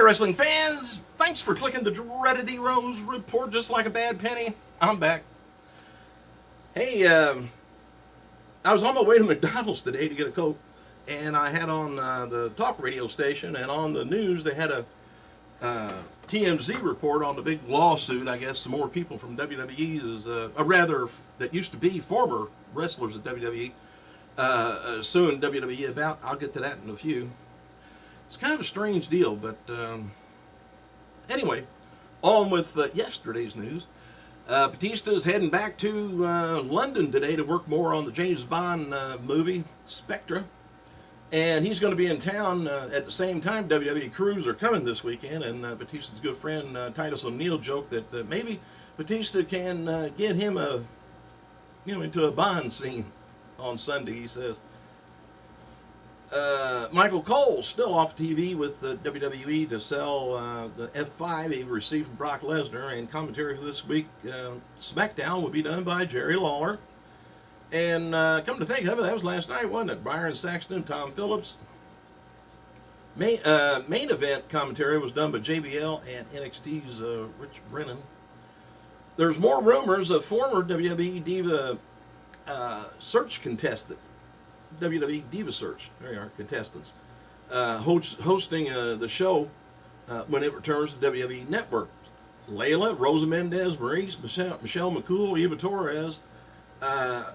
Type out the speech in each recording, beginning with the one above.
Hi, wrestling fans! Thanks for clicking the dreaded D-Rose report just like a bad penny. I'm back. Hey, I was on my way to McDonald's today to get a Coke, and I had on the talk radio station, and on the news they had a TMZ report on the big lawsuit. I guess some more people from WWE is, rather, that used to be former wrestlers at WWE, suing WWE about. I'll get to that in a few. It's kind of a strange deal, but anyway, on with yesterday's news. Batista is heading back to London today to work more on the James Bond movie, Spectre. And he's going to be in town at the same time WWE crews are coming this weekend. And Batista's good friend Titus O'Neil joked that maybe Batista can get him into a Bond scene on Sunday, he says. Michael Cole still off TV with the WWE to sell the F5 he received from Brock Lesnar, and commentary for this week, SmackDown will be done by Jerry Lawler. And come to think of it, that was last night, wasn't it? Byron Saxton, Tom Phillips. Main event commentary was done by JBL and NXT's Rich Brennan. There's more rumors of former WWE Diva search contestant. WWE Diva Search, there you are, contestants, hosting the show when it returns to WWE Network. Layla, Rosa Mendez, Maurice, Michelle McCool, Eva Torres,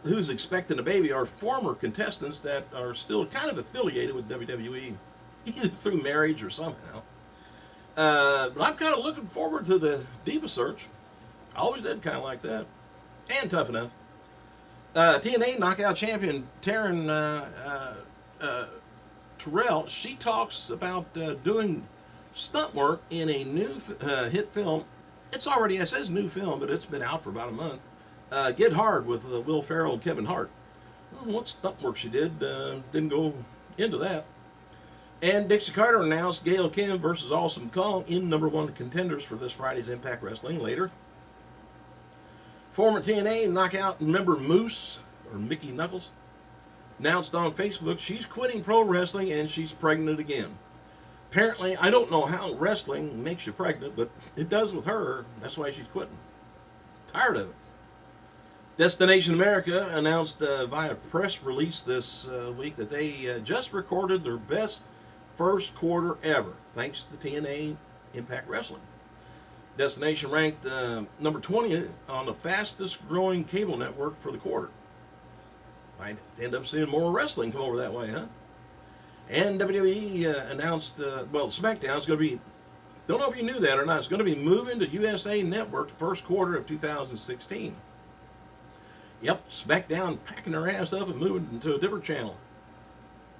who's expecting a baby, are former contestants that are still kind of affiliated with WWE, either through marriage or somehow. But I'm kind of looking forward to the Diva Search. I always did kind of like that. And Tough Enough. TNA Knockout Champion Taryn Terrell, she talks about doing stunt work in a new hit film. It's already, it says new film, but it's been out for about a month. Get Hard with Will Ferrell and Kevin Hart. I don't know what stunt work she did. Didn't go into that. And Dixie Carter announced Gail Kim versus Awesome Kong in #1 contenders for this Friday's Impact Wrestling later. Former TNA Knockout member Moose, or Mickey Knuckles, announced on Facebook she's quitting pro wrestling and she's pregnant again. Apparently, I don't know how wrestling makes you pregnant, but it does with her. That's why she's quitting. Tired of it. Destination America announced via press release this week that they just recorded their best first quarter ever, thanks to TNA Impact Wrestling. Destination ranked number 20 on the fastest growing cable network for the quarter. Might end up seeing more wrestling come over that way, huh? And WWE announced, SmackDown's going to be, don't know if you knew that or not, it's going to be moving to USA Network the first quarter of 2016. Yep, SmackDown packing their ass up and moving to a different channel.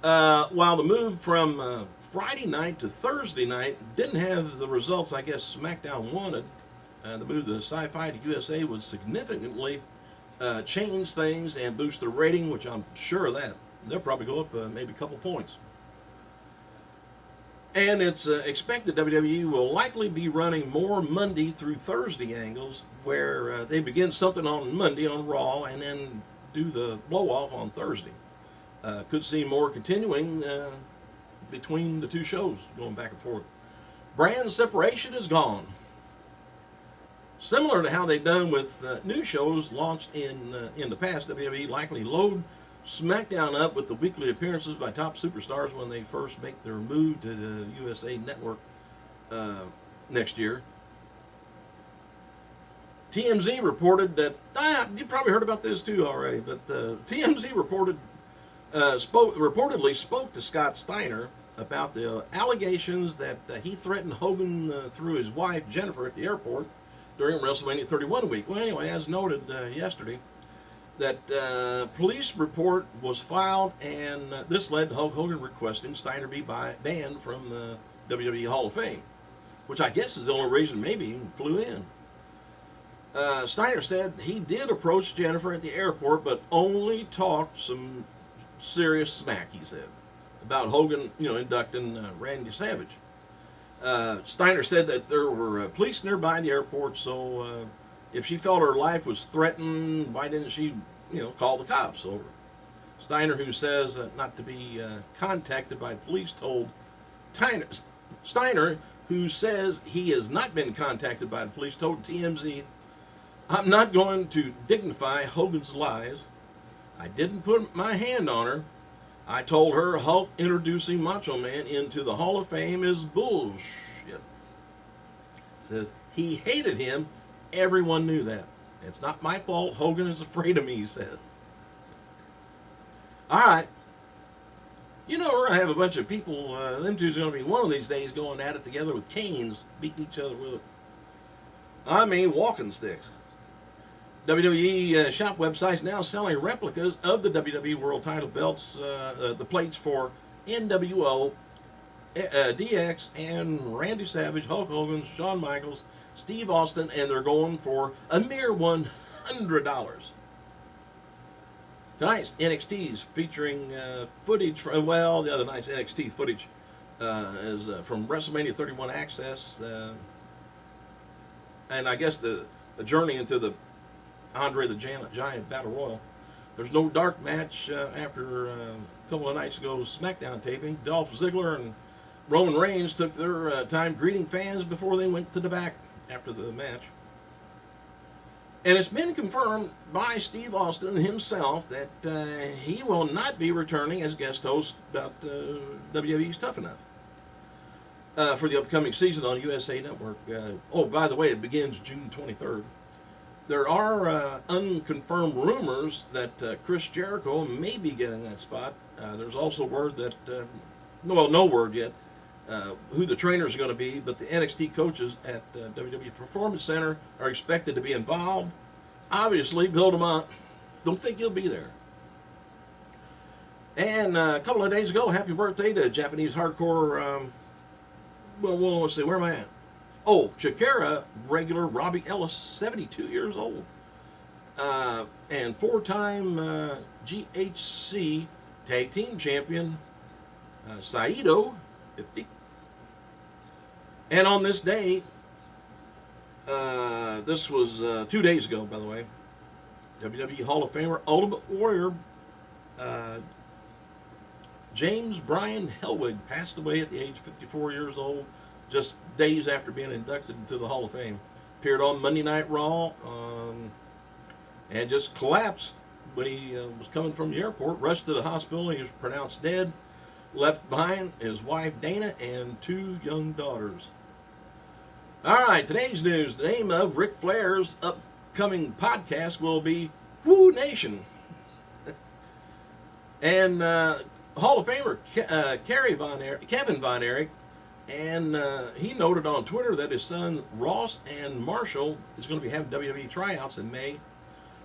While the move from Friday night to Thursday night didn't have the results I guess SmackDown wanted, the move to Sci-Fi to USA would significantly change things and boost the rating, which I'm sure of that. They'll probably go up maybe a couple points. And it's expected WWE will likely be running more Monday through Thursday angles, where they begin something on Monday on Raw and then do the blow-off on Thursday. Could see more continuing between the two shows, going back and forth. Brand separation is gone. Similar to how they've done with new shows launched in the past, WWE likely load SmackDown up with the weekly appearances by top superstars when they first make their move to the USA Network next year. TMZ reported that, you probably heard about this too already, but TMZ reportedly spoke to Scott Steiner about the allegations that he threatened Hogan through his wife Jennifer at the airport during WrestleMania 31 week. Well, anyway, as noted yesterday, that police report was filed, and this led to Hulk Hogan requesting Steiner be banned from the WWE Hall of Fame, which I guess is the only reason maybe he flew in. Steiner said he did approach Jennifer at the airport, but only talked some serious smack, he said, about Hogan, inducting Randy Savage. Steiner said that there were police nearby the airport, so if she felt her life was threatened, why didn't she, call the cops over? Steiner, who says not to be contacted by police, told Steiner who says he has not been contacted by the police, told TMZ, "I'm not going to dignify Hogan's lies. I didn't put my hand on her. I told her Hulk introducing Macho Man into the Hall of Fame is bullshit." Says he hated him. Everyone knew that. It's not my fault. Hogan is afraid of me, he says. All right. You know, we're going to have a bunch of people, them two's going to be one of these days going at it together with canes, beating each other with it. I mean, walking sticks. WWE Shop website's now selling replicas of the WWE World Title belts, the plates for NWO, DX, and Randy Savage, Hulk Hogan, Shawn Michaels, Steve Austin, and they're going for a mere $100. Tonight's NXT's featuring footage from, well, the other night's NXT footage is from WrestleMania 31 Access, and I guess the journey into the Andre the Giant Battle Royal. There's no dark match after a couple of nights ago's SmackDown taping. Dolph Ziggler and Roman Reigns took their time greeting fans before they went to the back after the match. And it's been confirmed by Steve Austin himself that he will not be returning as guest host about WWE's Tough Enough for the upcoming season on USA Network. Oh, by the way, it begins June 23rd. There are unconfirmed rumors that Chris Jericho may be getting that spot. There's also word that, no word yet, who the trainers are going to be, but the NXT coaches at WWE Performance Center are expected to be involved. Obviously, build them up. Don't think he'll be there. And a couple of days ago, happy birthday to Japanese hardcore, well, let's see, where am I at? Oh, Chikara regular Robbie Ellis, 72 years old. And four-time GHC Tag Team Champion, Saito, 50. And on this day, this was 2 days ago, by the way, WWE Hall of Famer, Ultimate Warrior, James Bryan Hellwig passed away at the age of 54 years old, just days after being inducted into the Hall of Fame. Appeared on Monday Night Raw and just collapsed when he was coming from the airport, rushed to the hospital. He was pronounced dead, left behind his wife Dana and 2 young daughters. All right, today's news. The name of Ric Flair's upcoming podcast will be Woo Nation. And Hall of Famer Kevin Von Erich, and he noted on Twitter that his son Ross and Marshall is going to be having WWE tryouts in May.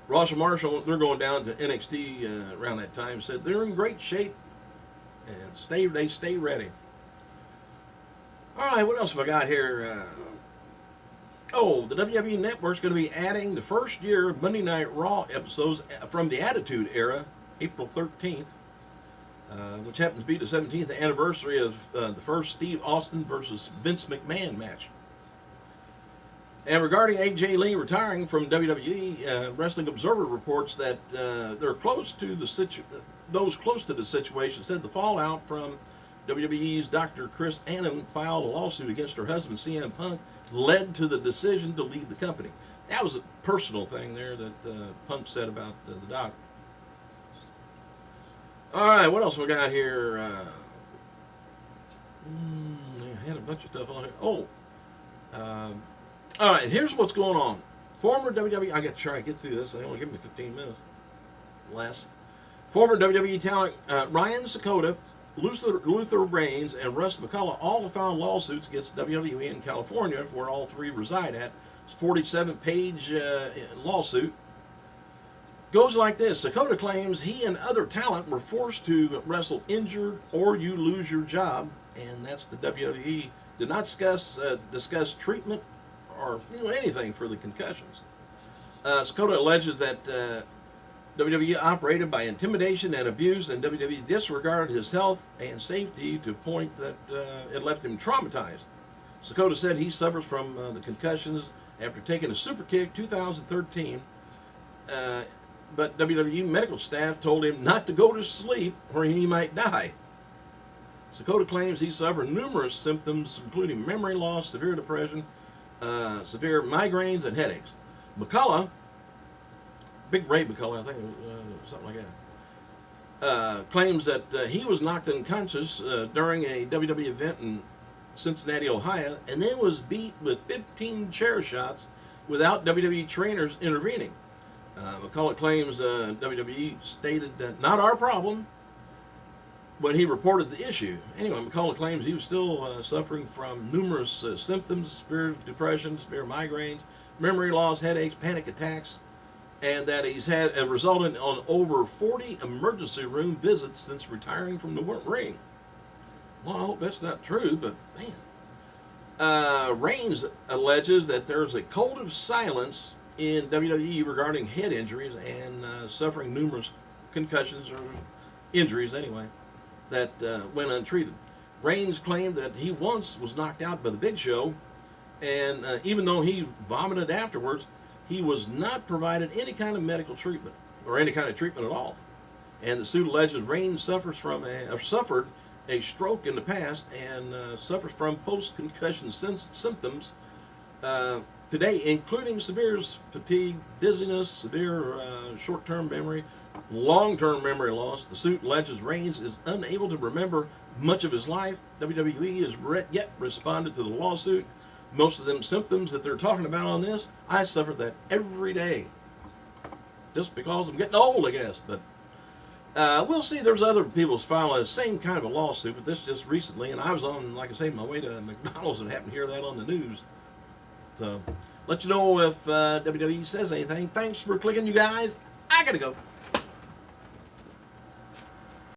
Ross and Marshall, they're going down to NXT around that time. Said they're in great shape and they stay ready. All right, what else have I got here? The WWE Network's going to be adding the first year of Monday Night Raw episodes from the Attitude Era, April 13th. Which happens to be the 17th anniversary of the first Steve Austin versus Vince McMahon match. And regarding AJ Lee retiring from WWE, Wrestling Observer reports that they're close to those close to the situation said the fallout from WWE's Dr. Chris Annan filed a lawsuit against her husband CM Punk led to the decision to leave the company. That was a personal thing there that Punk said about the doc. All right, what else we got here? I had a bunch of stuff on here. All right, here's what's going on. Former WWE, I got to try to get through this. They only give me 15 minutes. Less. Former WWE talent Ryan Sakota, Luther Reigns, and Russ McCullough all have filed lawsuits against WWE in California, where all three reside at. It's a 47-page lawsuit. Goes like this. Sakota claims he and other talent were forced to wrestle injured or you lose your job, and that's the WWE. Did not discuss treatment or anything for the concussions. Sakota alleges that WWE operated by intimidation and abuse, and WWE disregarded his health and safety to the point that it left him traumatized. Sakota said he suffers from the concussions after taking a super kick 2013. But WWE medical staff told him not to go to sleep or he might die. Dakota claims he suffered numerous symptoms, including memory loss, severe depression, severe migraines, and headaches. McCullough, Big Ray McCullough, I think it was, something like that, claims that he was knocked unconscious during a WWE event in Cincinnati, Ohio, and then was beat with 15 chair shots without WWE trainers intervening. McCullough claims WWE stated that not our problem when he reported the issue. Anyway, McCullough claims he was still suffering from numerous symptoms, severe depression, severe migraines, memory loss, headaches, panic attacks, and that he's had resulted on over 40 emergency room visits since retiring from the ring. Well, I hope that's not true, but man. Reigns alleges that there's a code of silence in WWE regarding head injuries and suffering numerous concussions or injuries anyway that went untreated. Reigns claimed that he once was knocked out by the Big Show, and even though he vomited afterwards, he was not provided any kind of medical treatment or any kind of treatment at all. And the suit alleges Reigns suffered a stroke in the past and suffers from post-concussion symptoms today, including severe fatigue, dizziness, severe short-term memory, long-term memory loss. The suit alleges Reigns is unable to remember much of his life. WWE has yet responded to the lawsuit. Most of them symptoms that they're talking about on this, I suffer that every day. Just because I'm getting old, I guess. But we'll see. There's other people filing the same kind of a lawsuit, but this just recently, and I was on, like I say, my way to McDonald's and happened to hear that on the news. So, let you know if WWE says anything. Thanks for clicking, you guys. I gotta go.